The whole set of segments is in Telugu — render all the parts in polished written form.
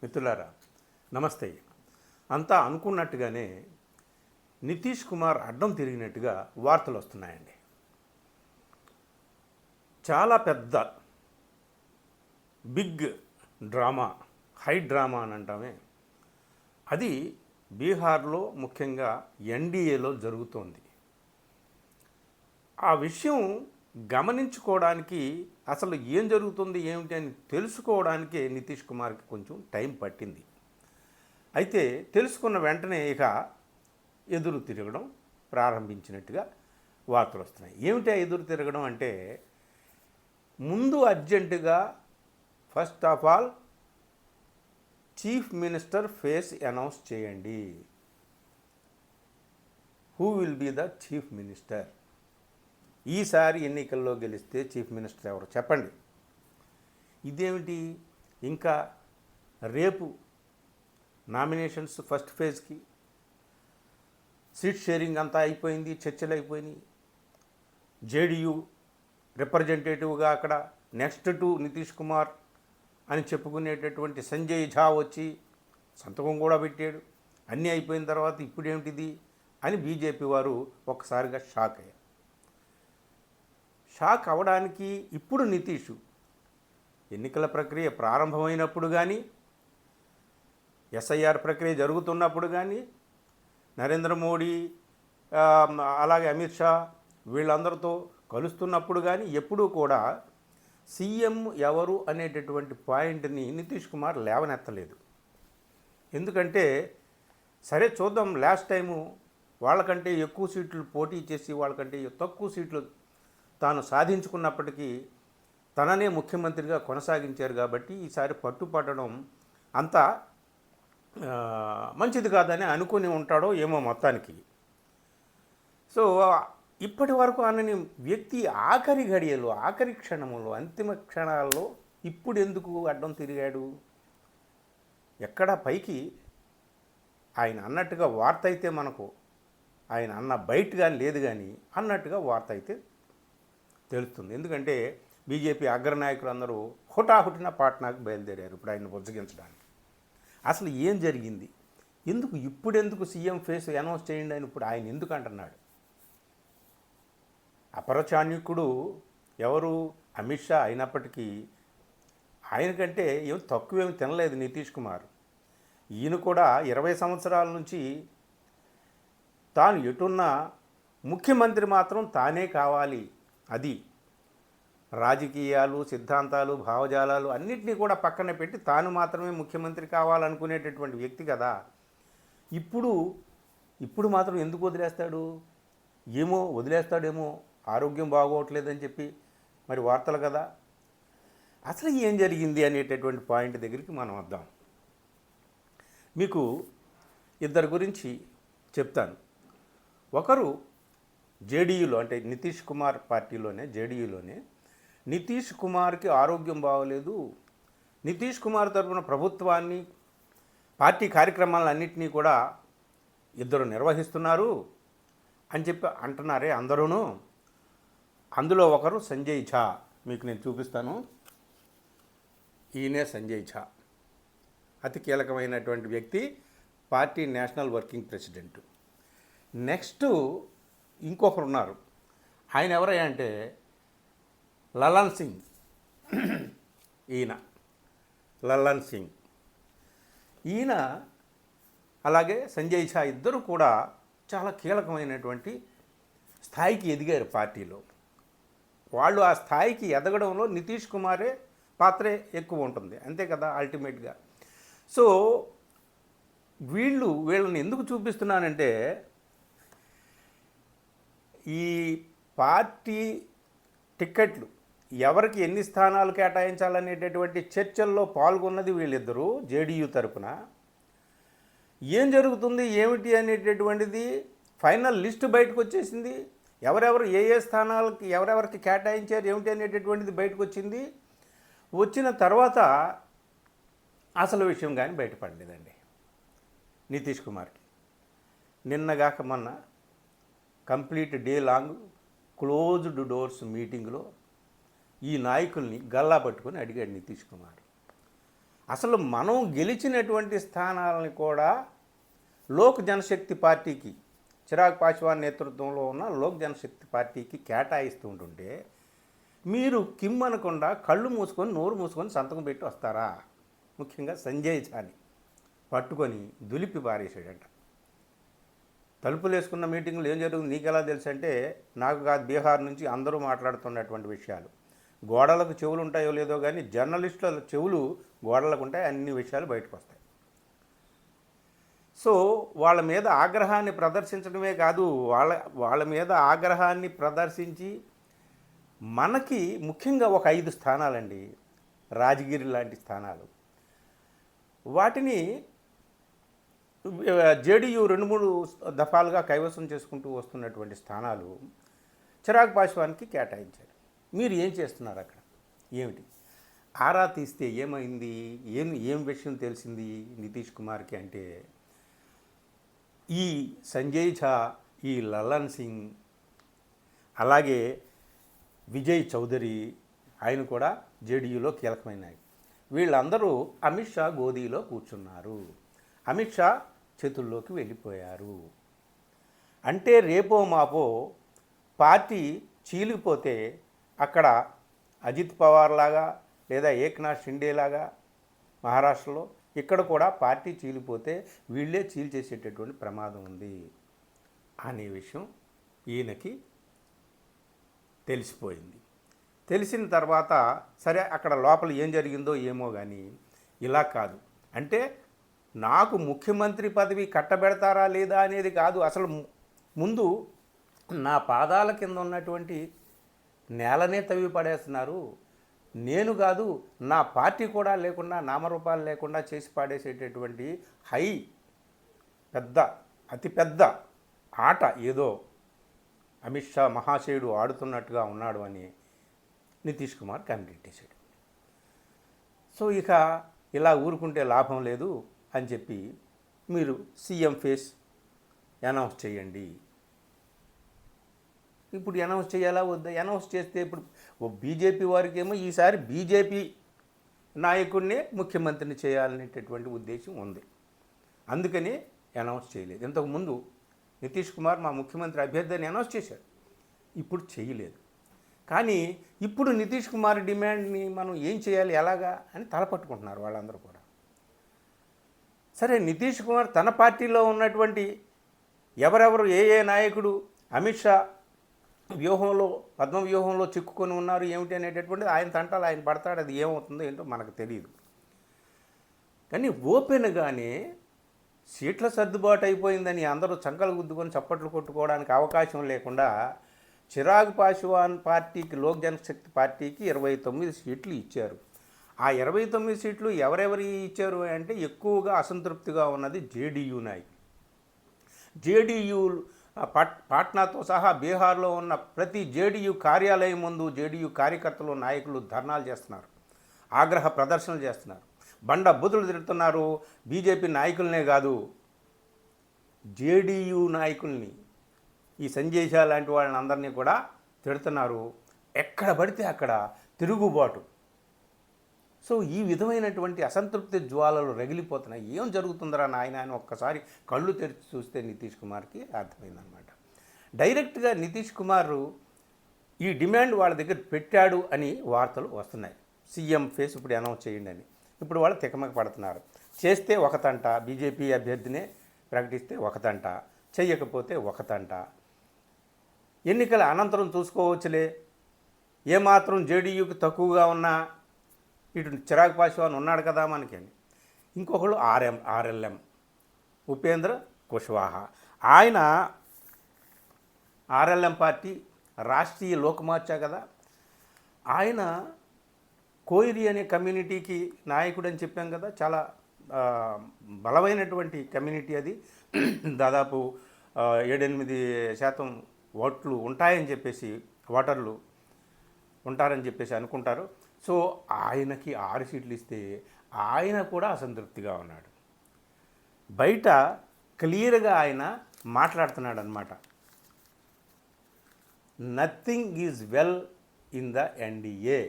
మిత్రులారా నమస్తే. అంతా అనుకున్నట్టుగానే నితీష్ కుమార్ అడ్డం తిరిగినట్టుగా వార్తలు వస్తున్నాయండి. చాలా పెద్ద బిగ్ డ్రామా, హై డ్రామా అని అంటామే, అది బీహార్లో ముఖ్యంగా ఎన్డీఏలో జరుగుతోంది. ఆ విషయం గమనించుకోవడానికి, అసలు ఏం జరుగుతుంది ఏమిటి అని తెలుసుకోవడానికే నితీష్ కుమార్కి కొంచెం టైం పట్టింది. అయితే తెలుసుకున్న వెంటనే ఇక ఎదురు తిరగడం ప్రారంభించినట్టుగా వార్తలు వస్తున్నాయి. ఏమిటి ఎదురు తిరగడం అంటే, ముందు అర్జెంటుగా first of all chief minister face announce చేయండి. Who will be the chief minister? ఈసారి ఎన్నికల్లో గెలిస్తే చీఫ్ మినిస్టర్ ఎవరు చెప్పండి. ఇదేమిటి, ఇంకా రేపు నామినేషన్స్ ఫస్ట్ ఫేజ్కి సీట్ షేరింగ్ అంతా అయిపోయింది, చర్చలు అయిపోయినాయి. జేడీయూ రిప్రజెంటేటివ్గా అక్కడ నెక్స్ట్ టు నితీష్ కుమార్ అని చెప్పుకునేటటువంటి సంజయ్ ఝా వచ్చి సంతకం కూడా పెట్టాడు. అన్నీ అయిపోయిన తర్వాత ఇప్పుడేమిటిది అని బీజేపీ వారు ఒక్కసారిగా షాక్ అయ్యారు. షాక్ అవ్వడానికి ఇప్పుడు నితీష్ ఎన్నికల ప్రక్రియ ప్రారంభమైనప్పుడు కానీ, ఎస్ఐఆర్ ప్రక్రియ జరుగుతున్నప్పుడు కానీ, నరేంద్ర మోడీ అలాగే అమిత్ షా వీళ్ళందరితో కలుస్తున్నప్పుడు కానీ ఎప్పుడూ కూడా సీఎం ఎవరు అనేటటువంటి పాయింట్ని నితీష్ కుమార్ లేవనెత్తలేదు. ఎందుకంటే సరే చూద్దాం, లాస్ట్ టైము వాళ్ళకంటే ఎక్కువ సీట్లు పోటీ చేసి వాళ్ళకంటే తక్కువ సీట్లు తాను సాధించుకున్నప్పటికీ తననే ముఖ్యమంత్రిగా కొనసాగించారు కాబట్టి ఈసారి పట్టుపట్టడం అంత మంచిది కాదని అనుకుని ఉంటాడో ఏమో మొత్తానికి. సో ఇప్పటి వరకు అనని వ్యక్తి ఆఖరి ఘడియలో, ఆఖరి క్షణములో, అంతిమ క్షణాల్లో ఇప్పుడు ఎందుకు అడ్డం తిరిగాడు? ఎక్కడ పైకి ఆయన అన్నట్టుగా వార్త అయితే మనకు ఆయన అన్న బయటగా లేదు, కానీ అన్నట్టుగా వార్త అయితే తెలుస్తుంది. ఎందుకంటే బీజేపీ అగ్రనాయకులు అందరూ హుటాహుటిన పాట్నాకు బయలుదేరారు ఇప్పుడు ఆయన బుజ్జగించడానికి. అసలు ఏం జరిగింది, ఇప్పుడెందుకు సీఎం ఫేస్ అనౌన్స్ చేయండి అని ఇప్పుడు ఆయన ఎందుకు అంటున్నాడు? అపరచాణ్యుకుడు ఎవరు? అమిత్ షా అయినప్పటికీ ఆయనకంటే ఏం తక్కువేమి తినలేదు నితీష్ కుమార్. ఈయన కూడా 20 సంవత్సరాల నుంచి తాను ఎటున్నా ముఖ్యమంత్రి మాత్రం తానే కావాలి, అది రాజకీయాలు, సిద్ధాంతాలు, భావజాలాలు అన్నింటినీ కూడా పక్కన పెట్టి తాను మాత్రమే ముఖ్యమంత్రి కావాలనుకునేటటువంటి వ్యక్తి కదా. ఇప్పుడు మాత్రం ఎందుకు వదిలేస్తాడు? వదిలేస్తాడేమో ఆరోగ్యం బాగోవట్లేదని చెప్పి మరి వార్తలు కదా. అసలు ఏం జరిగింది అనేటటువంటి పాయింట్ దగ్గరికి మనం వద్దాం. మీకు ఇద్దరు గురించి చెప్తాను. ఒకరు జేడీయూలో, అంటే నితీష్ కుమార్ పార్టీలోనే, జేడీయూలోనే నితీష్ కుమార్కి ఆరోగ్యం బాగోలేదు, నితీష్ కుమార్ తరపున ప్రభుత్వాన్ని, పార్టీ కార్యక్రమాలన్నింటినీ కూడా ఇద్దరు నిర్వహిస్తున్నారు అని చెప్పి అంటున్నారే అందరూను. అందులో ఒకరు సంజయ్ ఝా, మీకు నేను చూపిస్తాను. ఈయనే సంజయ్ ఝా, అతి కీలకమైనటువంటి వ్యక్తి, party national working president. Next ఇంకొకరు ఉన్నారు. ఆయన ఎవరయ్యా అంటే లలన్ సింగ్. ఈయన లలన్ సింగ్, ఈయన అలాగే సంజయ్ ఝా ఇద్దరు కూడా చాలా కీలకమైనటువంటి స్థాయికి ఎదిగారు పార్టీలో. వాళ్ళు ఆ స్థాయికి ఎదగడంలో నితీష్ కుమారే పాత్రే ఎక్కువ ఉంటుంది, అంతే కదా అల్టిమేట్గా. సో వీళ్ళని ఎందుకు చూపిస్తున్నానంటే, ఈ పార్టీ టిక్కెట్లు ఎవరికి ఎన్ని స్థానాలు కేటాయించాలనేటటువంటి చర్చల్లో పాల్గొన్నది వీళ్ళిద్దరూ జేడీయూ తరపున. ఏం జరుగుతుంది ఏమిటి అనేటటువంటిది ఫైనల్ లిస్టు బయటకు వచ్చేసింది. ఎవరెవరు ఏ స్థానాలకి ఎవరెవరికి కేటాయించారు ఏమిటి అనేటటువంటిది బయటకు వచ్చింది. వచ్చిన తర్వాత అసలు విషయం కానీ బయటపడలేదండి నితీష్ కుమార్కి. నిన్నగాక మొన్న complete day long closed doors మీటింగ్లో ఈ నాయకుల్ని గల్లా పట్టుకొని అడిగాడు నితీష్ కుమార్. అసలు మనం గెలిచినటువంటి స్థానాలని కూడా లోక్ జనశక్తి పార్టీకి, చిరాగ్ పాస్వాన్ నేతృత్వంలో ఉన్న లోక్ జనశక్తి పార్టీకి కేటాయిస్తూ ఉంటుంటే మీరు కిమ్మనకుండా కళ్ళు మూసుకొని నోరు మూసుకొని సంతకం పెట్టి వస్తారా? ముఖ్యంగా సంజయ్ ఝాని పట్టుకొని దులిపి పారేసాడంట. తలుపులు వేసుకున్న మీటింగ్లు ఏం జరుగుతుంది నీకు ఎలా తెలుసు అంటే, నాకు కాదు బీహార్ నుంచి అందరూ మాట్లాడుతున్నటువంటి విషయాలు. గోడలకు చెవులు ఉంటాయో లేదో కానీ జర్నలిస్టుల చెవులు గోడలకు ఉంటాయి, అన్ని విషయాలు బయటకు వస్తాయి. సో వాళ్ళ మీద ఆగ్రహాన్ని ప్రదర్శించడమే కాదు, వాళ్ళ మీద ఆగ్రహాన్ని ప్రదర్శించి మనకి ముఖ్యంగా ఒక 5 స్థానాలండి, రాజగిరి లాంటి స్థానాలు, వాటిని జేడీయూ 2-3 దఫాలుగా కైవసం చేసుకుంటూ వస్తున్నటువంటి స్థానాలు చిరాగ్ పాస్వాన్కి కేటాయించారు. మీరు ఏం చేస్తున్నారు అక్కడ? ఏమిటి? ఆరా తీస్తే ఏమైంది? ఏం విషయం తెలిసింది నితీష్ కుమార్కి అంటే, ఈ సంజయ్ ఝా, ఈ లల్లన్ సింగ్, అలాగే విజయ్ చౌదరి, ఆయన కూడా జేడీయూలో కీలకమైన వీళ్ళందరూ అమిత్ షా గోదీలో కూర్చున్నారు. అమిత్ షా చేతుల్లోకి వెళ్ళిపోయారు. అంటే రేపో మాపో పార్టీ చీలిపోతే అక్కడ అజిత్ పవార్ లాగా లేదా ఏక్నాథ్ షిండే లాగా మహారాష్ట్రలో, ఇక్కడ కూడా పార్టీ చీలిపోతే వీళ్ళే చీల్చేసేటటువంటి ప్రమాదం ఉంది అనే విషయం ఈయనకి తెలిసిపోయింది. తెలిసిన తర్వాత సరే అక్కడ లోపల ఏం జరిగిందో ఏమో కానీ ఇలా కాదు అంటే, నాకు ముఖ్యమంత్రి పదవి కట్టబెడతారా లేదా అనేది కాదు, అసలు ముందు నా పాదాల కింద ఉన్నటువంటి నేలనే తవ్వి పడేస్తున్నారు. నేను కాదు, నా పార్టీ కూడా లేకుండా, నామరూపాలు లేకుండా చేసి పాడేసేటటువంటి అతిపెద్ద ఆట ఏదో అమిత్ షా మహాశయుడు ఆడుతున్నట్టుగా ఉన్నాడు అని నితీష్ కుమార్ కనిపెట్టేశాడు. సో ఇక ఇలా ఊరుకుంటే లాభం లేదు అని చెప్పి మీరు సీఎం ఫేస్ అనౌన్స్ చేయండి. ఇప్పుడు అనౌన్స్ చేయాలా వద్దా? అనౌన్స్ చేస్తే ఇప్పుడు బీజేపీ వారికి ఏమో ఈసారి బీజేపీ నాయకుడినే ముఖ్యమంత్రిని చేయాలనేటటువంటి ఉద్దేశం ఉంది. అందుకని అనౌన్స్ చేయలేదు. ఇంతకుముందు నితీష్ కుమార్ మా ముఖ్యమంత్రి అభ్యర్థిని అనౌన్స్ చేశాడు, ఇప్పుడు చేయలేదు. కానీ ఇప్పుడు నితీష్ కుమార్ డిమాండ్ని మనం ఏం చేయాలి, ఎలాగా అని తలపట్టుకుంటున్నారు వాళ్ళందరూ కూడా. సరే, నితీష్ కుమార్ తన పార్టీలో ఉన్నటువంటి ఎవరెవరు ఏ నాయకుడు అమిత్ షా పద్మ వ్యూహంలో చిక్కుకొని ఉన్నారు ఏమిటి అనేటటువంటిది ఆయన తంటాలు ఆయన పడతాడు. అది ఏమవుతుందో ఏంటో మనకు తెలియదు. కానీ ఓపెన్గానే సీట్ల సర్దుబాటు అయిపోయిందని అందరూ చంకలు గుద్దుకొని చప్పట్లు కొట్టుకోవడానికి అవకాశం లేకుండా చిరాగ్ పాస్వాన్ పార్టీకి, లోక్ జనశక్తి పార్టీకి 29 సీట్లు ఇచ్చారు. ఆ 29 సీట్లు ఎవరెవరి ఇచ్చారు అంటే ఎక్కువగా అసంతృప్తిగా ఉన్నది జేడీయూ నాయకులు. జేడీయూ పాట్నాతో సహా బీహార్లో ఉన్న ప్రతి జేడీయూ కార్యాలయం ముందు జేడీయూ కార్యకర్తలు, నాయకులు ధర్నాలు చేస్తున్నారు, ఆగ్రహ ప్రదర్శనలు చేస్తున్నారు, బండ బూతులు తిడుతున్నారు. బీజేపీ నాయకులనే కాదు, జేడీయూ నాయకుల్ని, ఈ సంజయ్ ఝా లాంటి వాళ్ళని అందరినీ కూడా తిడుతున్నారు. ఎక్కడ పడితే అక్కడ తిరుగుబాటు. సో ఈ విధమైనటువంటి అసంతృప్తి జ్వాలలు రగిలిపోతున్నాయి. ఏం జరుగుతుందరా నాయన అని ఒక్కసారి కళ్ళు తెరిచి చూస్తే నితీష్ కుమార్కి అర్థమైందనమాట. డైరెక్ట్గా నితీష్ కుమార్ ఈ డిమాండ్ వాళ్ళ దగ్గర పెట్టాడు అని వార్తలు వస్తున్నాయి. సీఎం ఫేస్ ఇప్పుడు అనౌన్స్ చేయండి అని. ఇప్పుడు వాళ్ళు తికమక పడుతున్నారు. చేస్తే ఒకతంట, బీజేపీ అభ్యర్థినే ప్రకటిస్తే ఒకతంట, చెయ్యకపోతే ఒకతంట. ఎన్నికల అనంతరం చూసుకోవచ్చులే, ఏమాత్రం జేడీయూకి తక్కువగా ఉన్నా ఇటు చిరాగ్ పాస్వాన్ ఉన్నాడు కదా మనకి అని. ఇంకొకళ్ళు ఆర్ఎల్ఎం ఉపేంద్ర కుష్వాహా, ఆయన ఆర్ఎల్ఎం పార్టీ రాష్ట్రీయ లోక్మోర్చా కదా, ఆయన కోయిరి అనే కమ్యూనిటీకి నాయకుడు అని చెప్పాం కదా, చాలా బలమైనటువంటి కమ్యూనిటీ అది. దాదాపు 7-8% ఓట్లు ఉంటాయని చెప్పేసి, ఓటర్లు ఉంటారని చెప్పేసి అనుకుంటారు. సో ఆయనకి 6 సీట్లు ఇస్తే ఆయన కూడా అసంతృప్తిగా ఉన్నాడు. బయట క్లియర్గా ఆయన మాట్లాడుతున్నాడు అనమాట. Nothing is well in the NDA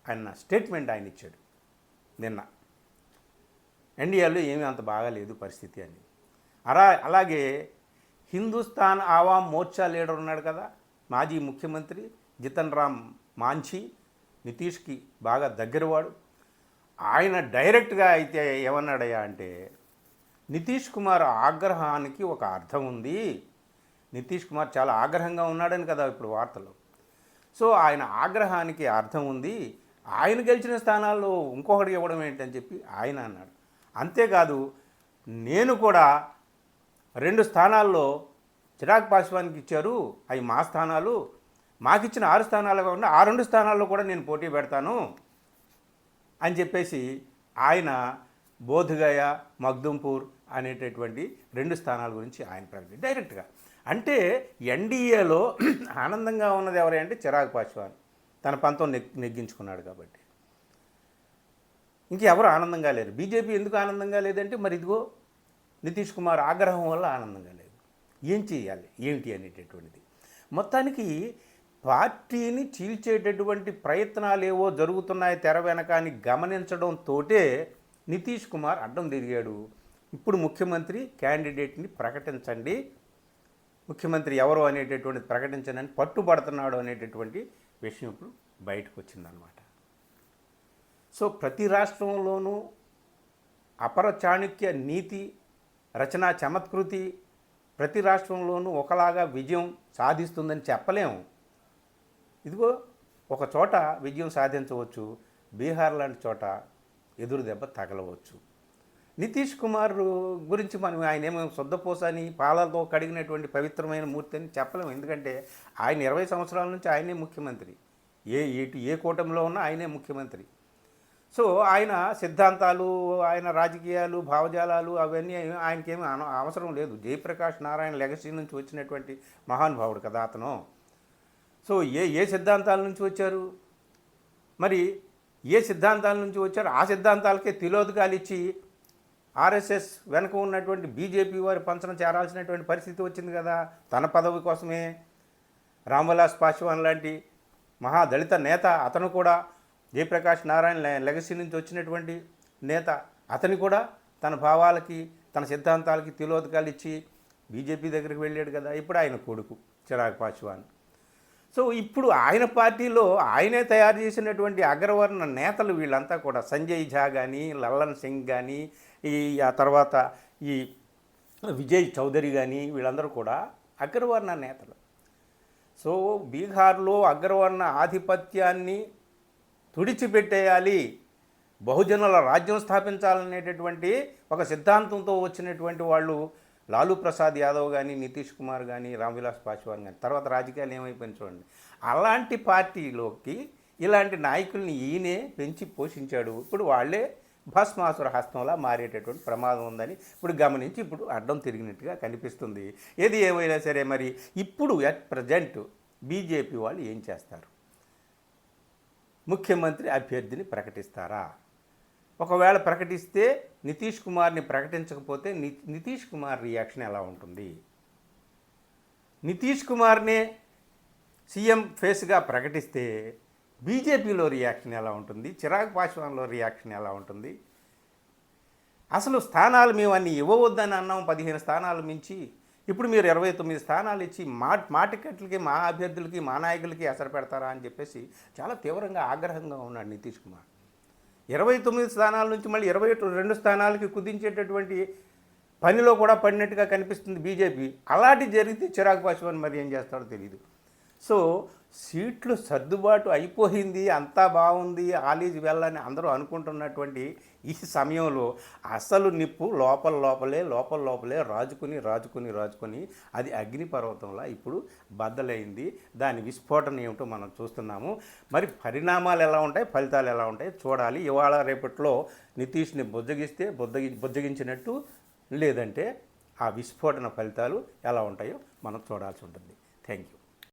అన్న స్టేట్మెంట్ ఆయన ఇచ్చాడు నిన్న. ఎన్డీఏలో ఏమీ అంత బాగాలేదు పరిస్థితి అని. అలాగే హిందుస్థాన్ ఆవామ్ మోర్చా లీడర్ ఉన్నాడు కదా, మాజీ ముఖ్యమంత్రి జితన్ రామ్ మాంఝీ, నితీష్కి బాగా దగ్గరవాడు. ఆయన డైరెక్ట్గా అయితే ఏమన్నాడయ్యా అంటే, నితీష్ కుమార్ ఆగ్రహానికి ఒక అర్థం ఉంది, నితీష్ కుమార్ చాలా ఆగ్రహంగా ఉన్నాడని కదా ఇప్పుడు వార్తలు. సో ఆయన ఆగ్రహానికి అర్థం ఉంది, ఆయన గెలిచిన స్థానాల్లో ఇంకొకటి ఇవ్వడం ఏంటని చెప్పి ఆయన అన్నాడు. అంతేకాదు, నేను కూడా 2 స్థానాల్లో చిరాగ్ పాస్వాన్కి ఇచ్చారు, అవి మా స్థానాలు, మాకిచ్చిన 6 స్థానాలు కాకుండా ఆ 2 స్థానాల్లో కూడా నేను పోటీ పెడతాను అని చెప్పేసి ఆయన బోధ్గయ, మగ్దుంపూర్ అనేటటువంటి 2 స్థానాల గురించి ఆయన ప్రకటించారు డైరెక్ట్గా. అంటే ఎన్డీఏలో ఆనందంగా ఉన్నది ఎవరే అంటే చిరాగ్ పాస్వాన్, తన పంతం నెగ్గించుకున్నాడు కాబట్టి. ఇంకెవరు ఆనందంగా లేరు. బీజేపీ ఎందుకు ఆనందంగా లేదంటే మరి ఇదిగో నితీష్ కుమార్ ఆగ్రహం వల్ల ఆనందంగా లేదు. ఏం చేయాలి ఏంటి అనేటటువంటిది. మొత్తానికి పార్టీని చీల్చేటటువంటి ప్రయత్నాలు ఏవో జరుగుతున్నాయి తెర వెనక అని గమనించడంతో నితీష్ కుమార్ అడ్డం తిరిగాడు. ఇప్పుడు ముఖ్యమంత్రి క్యాండిడేట్ని ప్రకటించండి, ముఖ్యమంత్రి ఎవరు అనేటటువంటిది ప్రకటించండి అని పట్టుబడుతున్నాడు అనేటటువంటి విషయం ఇప్పుడు బయటకు వచ్చిందనమాట. సో ప్రతి రాష్ట్రంలోనూ అపర చాణుక్య నీతి రచనా చమత్కృతి ప్రతి రాష్ట్రంలోనూ ఒకలాగా విజయం సాధిస్తుందని చెప్పలేము. ఇదిగో ఒక చోట విజయం సాధించవచ్చు, బీహార్ లాంటి చోట ఎదురు దెబ్బ తగలవచ్చు. నితీష్ కుమార్ గురించి మనం ఆయన ఏమో శుద్ధపోసని పాలతో కడిగినటువంటి పవిత్రమైన మూర్తి అని చెప్పలేము. ఎందుకంటే ఆయన 20 సంవత్సరాల నుంచి ఆయనే ముఖ్యమంత్రి, ఏ కూటమిలో ఉన్నా ఆయనే ముఖ్యమంత్రి. సో ఆయన సిద్ధాంతాలు, ఆయన రాజకీయాలు, భావజాలాలు అవన్నీ ఆయనకేమీ అవసరం లేదు. జయప్రకాష్ నారాయణ లెగసీ నుంచి వచ్చినటువంటి మహానుభావుడు కదా అతను. సో ఏ సిద్ధాంతాల నుంచి వచ్చారు, మరి ఏ సిద్ధాంతాల నుంచి వచ్చారు, ఆ సిద్ధాంతాలకే తిలోదకాలు ఇచ్చి ఆర్ఎస్ఎస్ వెనక ఉన్నటువంటి బీజేపీ వారి పంచన చేరాల్సినటువంటి పరిస్థితి వచ్చింది కదా తన పదవి కోసమే. రామ్విలాస్ పాస్వాన్ లాంటి మహాదళిత నేత, అతను కూడా జయప్రకాష్ నారాయణ లెగసీ నుంచి వచ్చినటువంటి నేత, అతని కూడా తన భావాలకి తన సిద్ధాంతాలకి తిలోదకాలు ఇచ్చి బీజేపీ దగ్గరికి వెళ్ళాడు కదా. ఇప్పుడు ఆయన కొడుకు చిరాగ్ పాస్వాన్. సో ఇప్పుడు ఆయన పార్టీలో ఆయనే తయారు చేసినటువంటి అగ్రవర్ణ నేతలు వీళ్ళంతా కూడా, సంజయ్ ఝా కానీ, లల్లన్ సింగ్ కానీ, ఆ తర్వాత ఈ విజయ్ చౌదరి కానీ, వీళ్ళందరూ కూడా అగ్రవర్ణ నేతలు. సో బీహార్లో అగ్రవర్ణ ఆధిపత్యాన్ని తుడిచిపెట్టేయాలి, బహుజనుల రాజ్యం స్థాపించాలనేటటువంటి ఒక సిద్ధాంతంతో వచ్చినటువంటి వాళ్ళు లాలూ ప్రసాద్ యాదవ్ కానీ, నితీష్ కుమార్ కానీ, రామ్విలాస్ పాస్వాన్ కానీ. తర్వాత రాజకీయాలు ఏమైపోయింది చూడండి. అలాంటి పార్టీలోకి ఇలాంటి నాయకుల్ని ఈయనే పెంచి పోషించాడు. ఇప్పుడు వాళ్ళే భస్మాసుర హస్తంలా మారేటటువంటి ప్రమాదం ఉందని ఇప్పుడు గమనించి ఇప్పుడు అడ్డం తిరిగినట్టుగా కనిపిస్తుంది. ఏది ఏమైనా సరే మరి ఇప్పుడు అట్ ప్రజెంట్ బీజేపీ వాళ్ళు ఏం చేస్తారు? ముఖ్యమంత్రి అభ్యర్థిని ప్రకటిస్తారా? ఒకవేళ ప్రకటిస్తే నితీష్ కుమార్ని ప్రకటించకపోతే నితీష్ కుమార్ రియాక్షన్ ఎలా ఉంటుంది? నితీష్ కుమార్నే సీఎం ఫేస్గా ప్రకటిస్తే బీజేపీలో రియాక్షన్ ఎలా ఉంటుంది? చిరాగ్ పాస్వాన్లో రియాక్షన్ ఎలా ఉంటుంది? అసలు స్థానాలు మేము అన్నీ ఇవ్వవద్దని అన్నాం, 15 స్థానాలు మించి ఇప్పుడు మీరు 29 స్థానాలు ఇచ్చి మా టికెట్లకి, మా అభ్యర్థులకి, మా నాయకులకి అసలు పెడతారా అని చెప్పేసి చాలా తీవ్రంగా ఆగ్రహంగా ఉన్నాడు నితీష్ కుమార్. 29 స్థానాల నుంచి మళ్ళీ 22 స్థానాలకి కుదించేటటువంటి పనిలో కూడా పడినట్టుగా కనిపిస్తుంది బీజేపీ. అలాంటి జరిగితే చిరాగ్ పాస్వాన్ మరి ఏం చేస్తాడో తెలియదు. సో సీట్లు సర్దుబాటు అయిపోయింది, అంతా బాగుంది, ఆలీజ్ వెళ్ళని అందరూ అనుకుంటున్నటువంటి ఈ సమయంలో అసలు నిప్పు లోపలే రాజుకుని అది అగ్నిపర్వతంలా ఇప్పుడు బద్దలైంది. దాని విస్ఫోటన ఏమిటో మనం చూస్తున్నాము. మరి పరిణామాలు ఎలా ఉంటాయి, ఫలితాలు ఎలా ఉంటాయి చూడాలి. ఇవాళ రేపట్లో నితీష్ని బుజ్జగించినట్టు, లేదంటే ఆ విస్ఫోటన ఫలితాలు ఎలా ఉంటాయో మనం చూడాల్సి ఉంటుంది. Thank you.